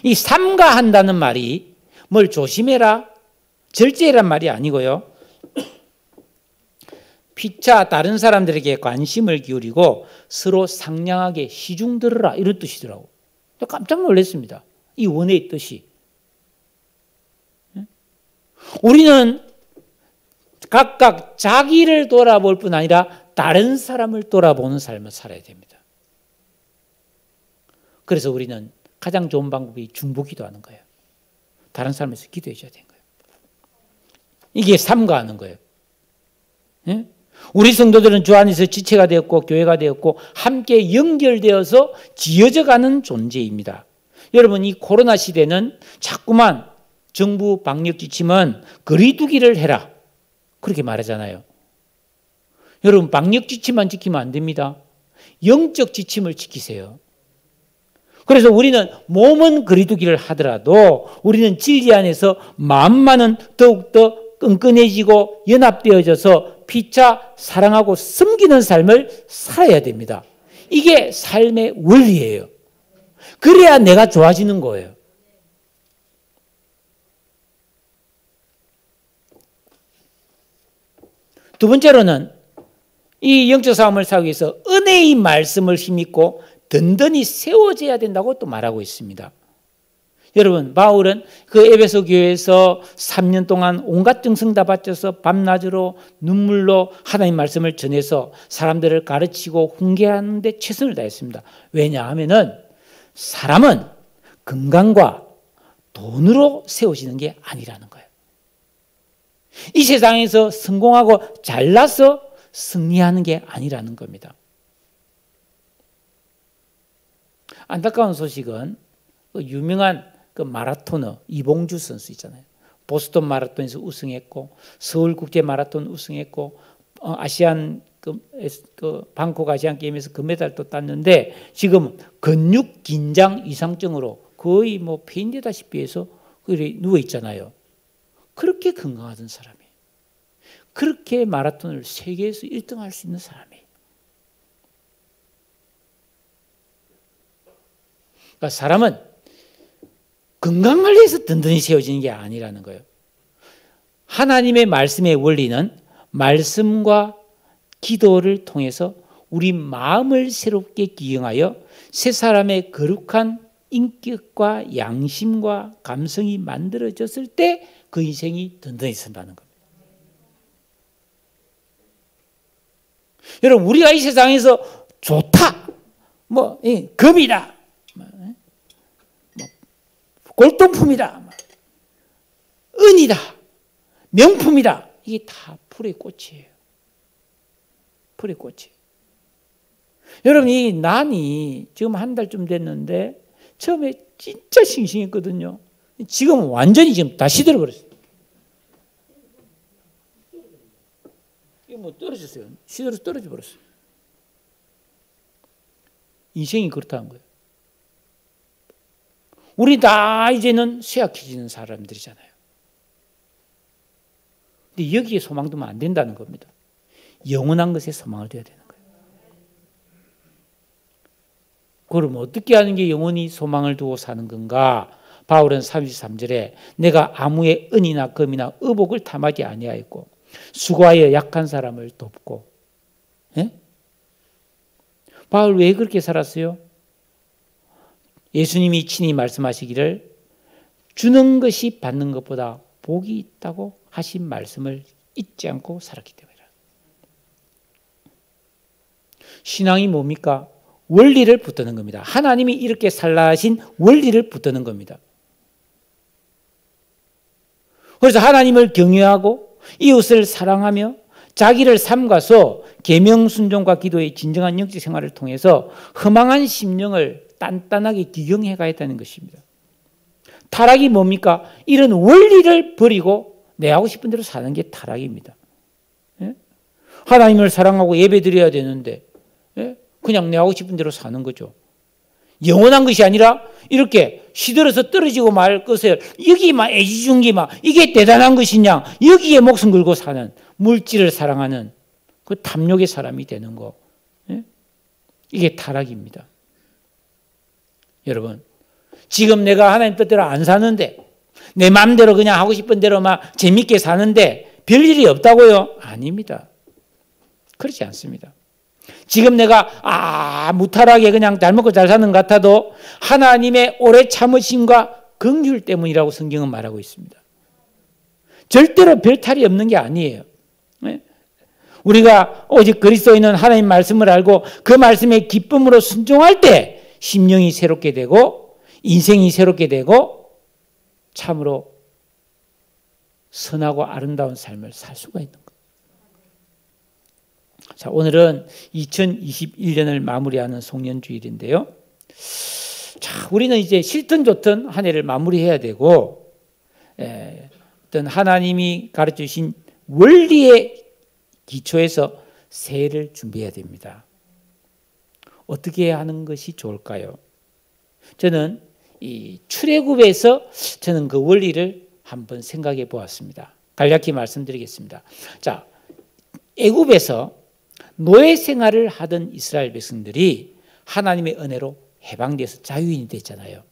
A: 이 삼가한다는 말이 뭘 조심해라, 절제란 말이 아니고요. 피차 다른 사람들에게 관심을 기울이고 서로 상냥하게 시중 들으라 이런 뜻이더라고. 깜짝 놀랐습니다. 이 원의 뜻이. 우리는 각각 자기를 돌아볼 뿐 아니라 다른 사람을 돌아보는 삶을 살아야 됩니다. 그래서 우리는 가장 좋은 방법이 중보기도하는 거예요. 다른 사람에서 기도해 줘야 되는 거예요. 이게 삼가하는 거예요. 예? 우리 성도들은 주 안에서 지체가 되었고 교회가 되었고 함께 연결되어서 지어져가는 존재입니다. 여러분, 이 코로나 시대는 자꾸만 정부 방역 지침은 거리두기를 해라 그렇게 말하잖아요. 여러분, 방역 지침만 지키면 안 됩니다. 영적 지침을 지키세요. 그래서 우리는 몸은 거리두기를 하더라도 우리는 진리 안에서 마음만은 더욱더 끈끈해지고 연합되어져서 피차 사랑하고 섬기는 삶을 살아야 됩니다. 이게 삶의 원리예요. 그래야 내가 좋아지는 거예요. 두 번째로는 이 영적 싸움을 싸우기 위해서 은혜의 말씀을 힘입고 든든히 세워져야 된다고 또 말하고 있습니다. 여러분, 바울은 그 에베소 교회에서 3년 동안 온갖 증상 다 바쳐서 밤낮으로 눈물로 하나님 말씀을 전해서 사람들을 가르치고 훈계하는 데 최선을 다했습니다. 왜냐하면은 사람은 건강과 돈으로 세워지는 게 아니라는 거예요. 이 세상에서 성공하고 잘나서 승리하는 게 아니라는 겁니다. 안타까운 소식은 그 유명한 그 마라토너 이봉주 선수 있잖아요. 보스턴 마라톤에서 우승했고 서울 국제 마라톤 우승했고 아시안 방콕 아시안 게임에서 금메달도 땄는데 지금 근육 긴장 이상증으로 거의 뭐 폐인되다시피 해서 누워 있잖아요. 그렇게 건강하던 사람이, 그렇게 마라톤을 세계에서 1등 할 수 있는 사람이, 그러니까 사람은 건강을 위해서 든든히 세워지는 게 아니라는 거예요. 하나님의 말씀의 원리는 말씀과 기도를 통해서 우리 마음을 새롭게 기용하여 새 사람의 거룩한 인격과 양심과 감성이 만들어졌을 때 그 인생이 든든히 선다는 겁니다. 여러분, 우리가 이 세상에서 좋다, 금이다, 골동품이다, 은이다, 명품이다, 이게 다 풀의 꽃이에요. 풀의 꽃이에요. 여러분, 이 난이 지금 한 달쯤 됐는데 처음에 진짜 싱싱했거든요. 지금 완전히 지금 다 시들어버렸어요. 이게 뭐 떨어졌어요. 시들어서 떨어져 버렸어요. 인생이 그렇다는 거예요. 우리 다 이제는 쇠약해지는 사람들이잖아요. 근데 여기에 소망 두면 안 된다는 겁니다. 영원한 것에 소망을 둬야 되는 거예요. 그럼 어떻게 하는 게 영원히 소망을 두고 사는 건가? 바울은 33절에 내가 아무의 은이나 금이나 의복을 탐하지 아니하였고 수고하여 약한 사람을 돕고. 예? 바울 왜 그렇게 살았어요? 예수님이 친히 말씀하시기를 주는 것이 받는 것보다 복이 있다고 하신 말씀을 잊지 않고 살았기 때문이다. 신앙이 뭡니까? 원리를 붙드는 겁니다. 하나님이 이렇게 살라 하신 원리를 붙드는 겁니다. 그래서 하나님을 경외하고 이웃을 사랑하며 자기를 삼가서 계명 순종과 기도의 진정한 영적 생활을 통해서 허망한 심령을 단단하게 기경해 가야 되는 것입니다. 타락이 뭡니까? 이런 원리를 버리고 내 하고 싶은 대로 사는 게 타락입니다. 예? 하나님을 사랑하고 예배 드려야 되는데 그냥 내 하고 싶은 대로 사는 거죠. 영원한 것이 아니라 이렇게 시들어서 떨어지고 말 것을 여기 막 애지중지 막 이게 대단한 것이냐, 여기에 목숨 걸고 사는, 물질을 사랑하는 그 탐욕의 사람이 되는 거, 이게 타락입니다. 여러분, 지금 내가 하나님 뜻대로 안 사는데 내 마음대로 그냥 하고 싶은 대로 막 재밌게 사는데 별일이 없다고요? 아닙니다. 그렇지 않습니다. 지금 내가 무탈하게 그냥 잘 먹고 잘 사는 것 같아도 하나님의 오래 참으심과 긍휼 때문이라고 성경은 말하고 있습니다. 절대로 별 탈이 없는 게 아니에요. 우리가 오직 그리스도인은 하나님 말씀을 알고 그 말씀에 기쁨으로 순종할 때 심령이 새롭게 되고 인생이 새롭게 되고 참으로 선하고 아름다운 삶을 살 수가 있는 거예요. 자, 오늘은 2021년을 마무리하는 송년주일인데요. 자, 우리는 이제 싫든 좋든 한 해를 마무리해야 되고, 어떤 하나님이 가르쳐 주신 원리의 기초에서 새해를 준비해야 됩니다. 어떻게 하는 것이 좋을까요? 저는 이 출애굽에서 저는 그 원리를 한번 생각해 보았습니다. 간략히 말씀드리겠습니다. 자, 애굽에서 노예 생활을 하던 이스라엘 백성들이 하나님의 은혜로 해방돼서 자유인이 됐잖아요.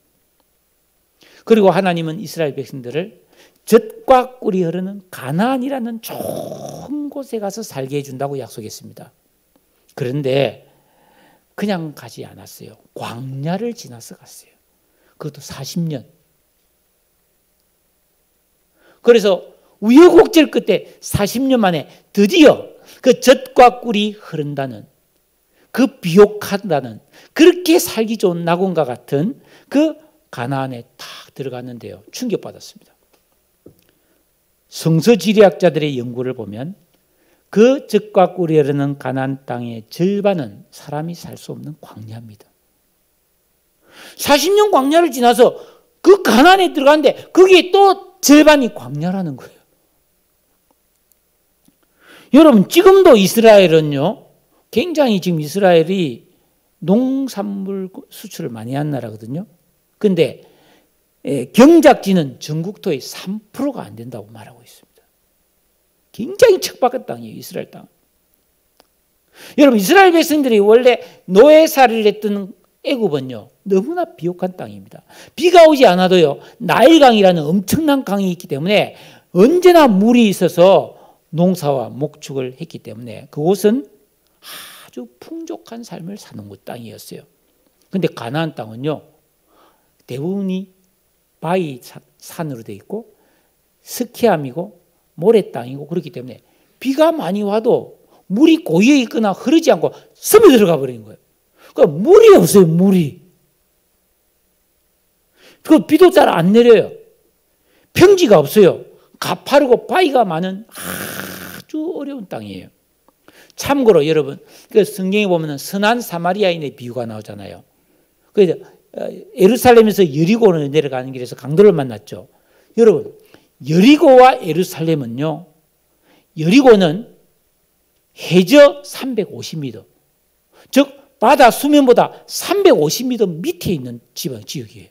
A: 그리고 하나님은 이스라엘 백성들을 젖과 꿀이 흐르는 가나안이라는 좋은 곳에 가서 살게 해준다고 약속했습니다. 그런데 그냥 가지 않았어요. 광야를 지나서 갔어요. 그것도 40년. 그래서 우여곡절 끝에 40년 만에 드디어 그 젖과 꿀이 흐른다는, 그 비옥한다는, 그렇게 살기 좋은 낙원과 같은 그 가나안에 탁 들어갔는데요. 충격받았습니다. 성서지리학자들의 연구를 보면 그 젖과 꿀이 흐르는 가나안 땅의 절반은 사람이 살 수 없는 광야입니다. 40년 광야를 지나서 그 가나안에 들어갔는데 거기에 또 절반이 광야라는 거예요. 여러분, 지금도 이스라엘은요, 굉장히 지금 이스라엘이 농산물 수출을 많이 한 나라거든요. 근데 경작지는 전국토의 3%가 안 된다고 말하고 있습니다. 굉장히 척박한 땅이에요, 이스라엘 땅. 여러분, 이스라엘 백성들이 원래 노예살이를 했던 애굽은요, 너무나 비옥한 땅입니다. 비가 오지 않아도요, 나일강이라는 엄청난 강이 있기 때문에 언제나 물이 있어서 농사와 목축을 했기 때문에 그곳은 아주 풍족한 삶을 사는 곳 땅이었어요. 근데 가나안 땅은요, 대부분이 바위 산으로 되어 있고 스키암이고 모래 땅이고 그렇기 때문에 비가 많이 와도 물이 고여 있거나 흐르지 않고 스며 들어가 버리는 거예요. 그러니까 물이 없어요, 물이. 그 비도 잘 안 내려요. 평지가 없어요. 가파르고 바위가 많은 아주 어려운 땅이에요. 참고로 여러분, 그 성경에 보면 선한 사마리아인의 비유가 나오잖아요. 그래서 예루살렘에서 여리고로 내려가는 길에서 강도를 만났죠. 여러분, 여리고와 예루살렘은요, 여리고는 해저 350m, 즉 바다 수면보다 350m 밑에 있는 지역이에요.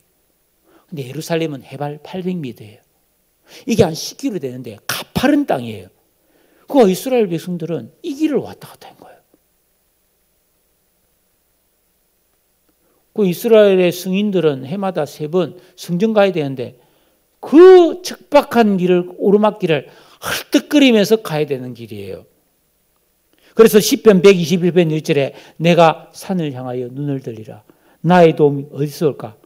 A: 근데 예루살렘은 해발 800m예요. 이게 한 10km 되는데 가파른 땅이에요. 그 이스라엘 백성들은 이 길을 왔다 갔다 한 거예요. 그 이스라엘의 성인들은 해마다 3번 성전 가야 되는데 그 척박한 길을, 오르막길을 헐떡거리면서 가야 되는 길이에요. 그래서 시편 121편 1절에 내가 산을 향하여 눈을 들리라. 나의 도움이 어디서 올까?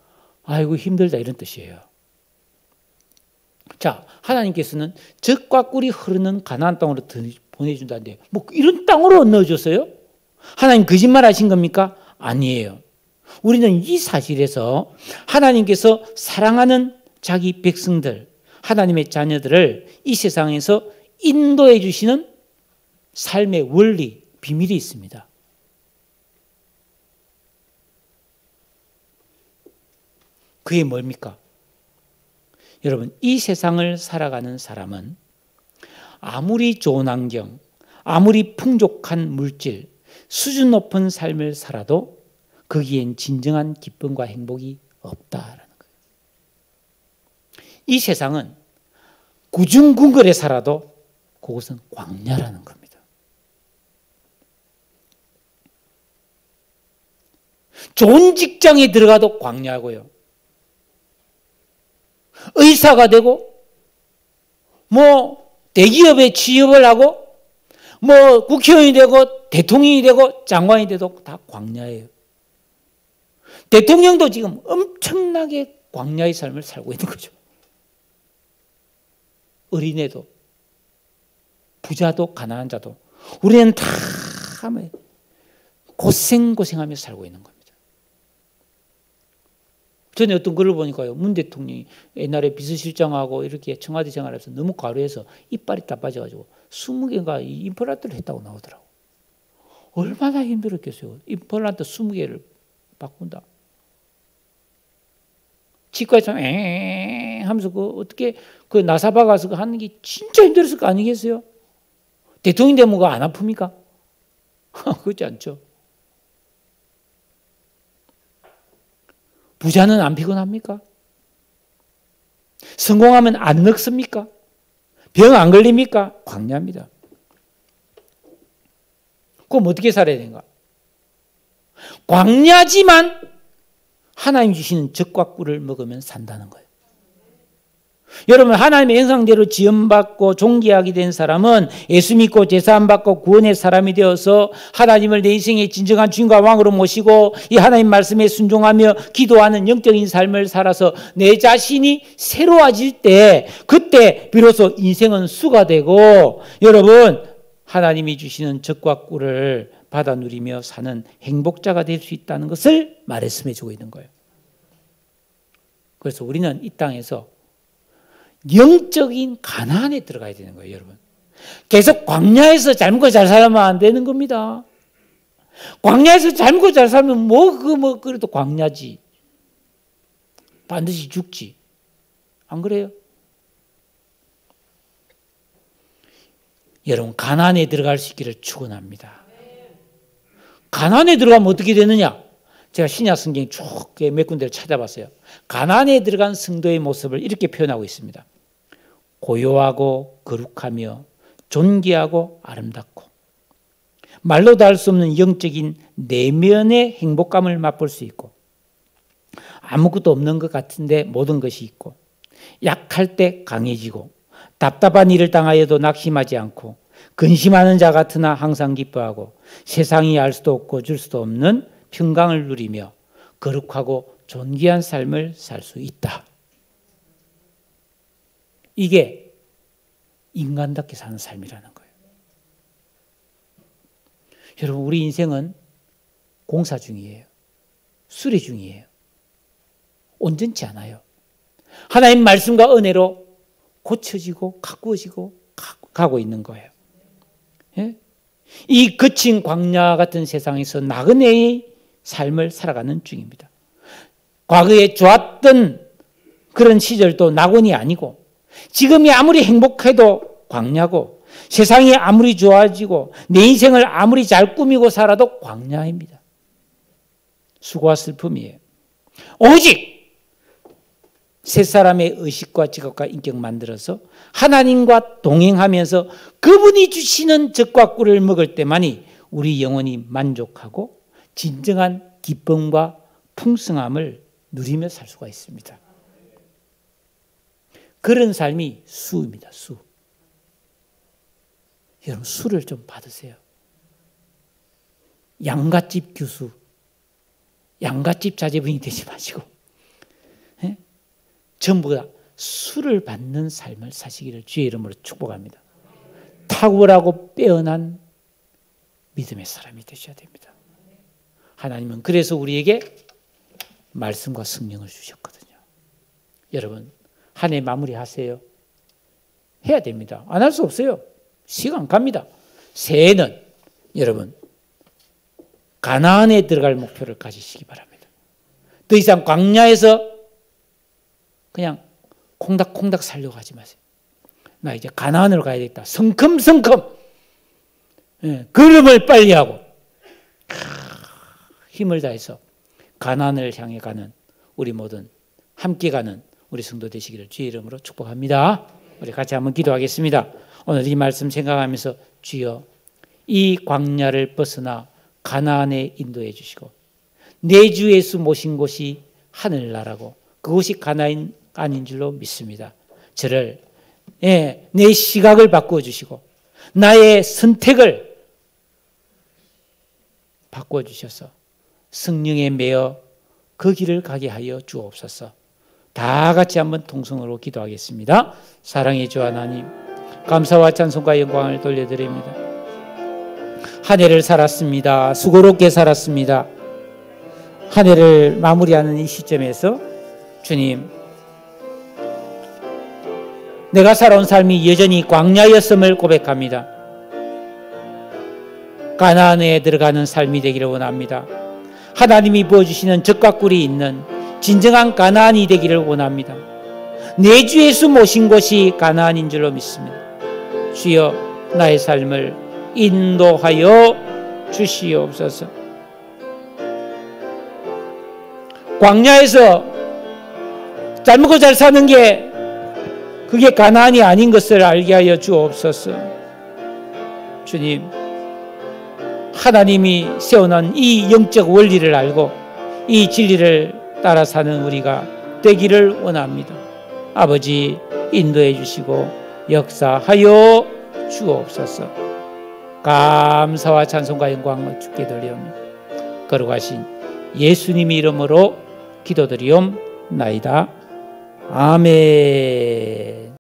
A: 아이고 힘들다, 이런 뜻이에요. 자, 하나님께서는 젖과 꿀이 흐르는 가나안 땅으로 보내준다는데 뭐 이런 땅으로 넣어줬어요? 하나님 거짓말 하신 겁니까? 아니에요. 우리는 이 사실에서 하나님께서 사랑하는 자기 백성들, 하나님의 자녀들을 이 세상에서 인도해 주시는 삶의 원리, 비밀이 있습니다. 그게 뭡니까? 여러분, 이 세상을 살아가는 사람은 아무리 좋은 환경, 아무리 풍족한 물질, 수준 높은 삶을 살아도 거기엔 진정한 기쁨과 행복이 없다라는 거예요. 이 세상은 구중궁궐에 살아도 그것은 광야라는 겁니다. 좋은 직장에 들어가도 광야고요. 의사가 되고 뭐 대기업에 취업을 하고 뭐 국회의원이 되고 대통령이 되고 장관이 돼도 다 광야예요. 대통령도 지금 엄청나게 광야의 삶을 살고 있는 거죠. 어린애도 부자도 가난한 자도 우리는 다 고생하며 살고 있는 겁니다. 전에 어떤 글을 보니까요, 문 대통령이 옛날에 비서실장하고 이렇게 청와대 생활하면서 너무 과로해서 이빨이 다 빠져가지고 20개가 임플란트를 했다고 나오더라고. 얼마나 힘들었겠어요. 임플란트 20개를 바꾼다. 치과에서 하면서 어떻게 나사바 가서 하는 게 진짜 힘들었을 거 아니겠어요? 대통령 되면 그거 안 아픕니까? 그렇지 않죠. 부자는 안 피곤합니까? 성공하면 안 늙습니까? 병 안 걸립니까? 광야입니다. 그럼 어떻게 살아야 되는가? 광야지만 하나님 주시는 젖과 꿀을 먹으면 산다는 거예요. 여러분, 하나님의 형상대로 지음받고 존귀하게 된 사람은 예수 믿고 제사함받고 구원의 사람이 되어서 하나님을 내 인생의 진정한 주인과 왕으로 모시고 이 하나님 말씀에 순종하며 기도하는 영적인 삶을 살아서 내 자신이 새로워질 때, 그때 비로소 인생은 수가 되고, 여러분, 하나님이 주시는 젖과 꿀을 받아 누리며 사는 행복자가 될 수 있다는 것을 말씀해 주고 있는 거예요. 그래서 우리는 이 땅에서 영적인 가난에 들어가야 되는 거예요, 여러분. 계속 광야에서 잘 먹고 잘 살면 안 되는 겁니다. 광야에서 잘 먹고 잘 살면 그래도 광야지. 반드시 죽지. 안 그래요? 여러분, 가난에 들어갈 수 있기를 축원합니다. 가난에 들어가면 어떻게 되느냐? 제가 신약 성경 쭉 몇 군데를 찾아봤어요. 가난에 들어간 성도의 모습을 이렇게 표현하고 있습니다. 고요하고 거룩하며 존귀하고 아름답고 말로도 할 수 없는 영적인 내면의 행복감을 맛볼 수 있고 아무것도 없는 것 같은데 모든 것이 있고 약할 때 강해지고 답답한 일을 당하여도 낙심하지 않고 근심하는 자 같으나 항상 기뻐하고 세상이 알 수도 없고 줄 수도 없는 평강을 누리며 거룩하고 존귀한 삶을 살 수 있다. 이게 인간답게 사는 삶이라는 거예요. 여러분, 우리 인생은 공사 중이에요. 수리 중이에요. 온전치 않아요. 하나님 말씀과 은혜로 고쳐지고 가꾸어지고 가고 있는 거예요. 예? 이 거친 광야 같은 세상에서 나그네의 삶을 살아가는 중입니다. 과거에 좋았던 그런 시절도 낙원이 아니고 지금이 아무리 행복해도 광야고 세상이 아무리 좋아지고 내 인생을 아무리 잘 꾸미고 살아도 광야입니다. 수고와 슬픔이에요. 오직 세 사람의 의식과 직업과 인격 만들어서 하나님과 동행하면서 그분이 주시는 젖과 꿀을 먹을 때만이 우리 영혼이 만족하고 진정한 기쁨과 풍성함을 누리며 살 수가 있습니다. 그런 삶이 수입니다. 수. 여러분, 수를 좀 받으세요. 양갓집 교수, 양갓집 자제분이 되지 마시고 전부 다 수를 받는 삶을 사시기를 주의 이름으로 축복합니다. 탁월하고 빼어난 믿음의 사람이 되셔야 됩니다. 하나님은 그래서 우리에게 말씀과 성령을 주셨거든요. 여러분, 한 해 마무리하세요. 해야 됩니다. 안 할 수 없어요. 시간 갑니다. 새해는 여러분 가나안에 들어갈 목표를 가지시기 바랍니다. 더 이상 광야에서 그냥 콩닥콩닥 살려고 하지 마세요. 나 이제 가나안으로 가야겠다. 성큼성큼 걸음을 빨리 하고 힘을 다해서 가나안을 향해 가는 우리 모든 함께 가는 우리 성도 되시기를 주의 이름으로 축복합니다. 우리 같이 한번 기도하겠습니다. 오늘 이 말씀 생각하면서 주여 이 광야를 벗어나 가나안에 인도해 주시고 내 주 예수 모신 곳이 하늘나라고 그곳이 가나안 아닌 줄로 믿습니다. 저를 내 시각을 바꾸어 주시고 나의 선택을 바꾸어 주셔서 성령에 매어 그 길을 가게 하여 주옵소서. 다 같이 한번 통성으로 기도하겠습니다. 사랑의 주 하나님, 감사와 찬송과 영광을 돌려드립니다. 한 해를 살았습니다. 수고롭게 살았습니다. 한 해를 마무리하는 이 시점에서 주님, 내가 살아온 삶이 여전히 광야였음을 고백합니다. 가나안에 들어가는 삶이 되기를 원합니다. 하나님이 부어주시는 젖과 꿀이 있는 진정한 가나안이 되기를 원합니다. 내 주 예수 모신 곳이 가나안인 줄로 믿습니다. 주여 나의 삶을 인도하여 주시옵소서. 광야에서 잘 먹고 잘 사는 게 그게 가나안이 아닌 것을 알게 하여 주옵소서. 주님, 하나님이 세워놓은 이 영적 원리를 알고 이 진리를 따라 사는 우리가 되기를 원합니다. 아버지 인도해 주시고 역사하여 주옵소서. 감사와 찬송과 영광을 주께 돌리옵니다. 거룩하신 예수님의 이름으로 기도드리옵나이다. 아멘.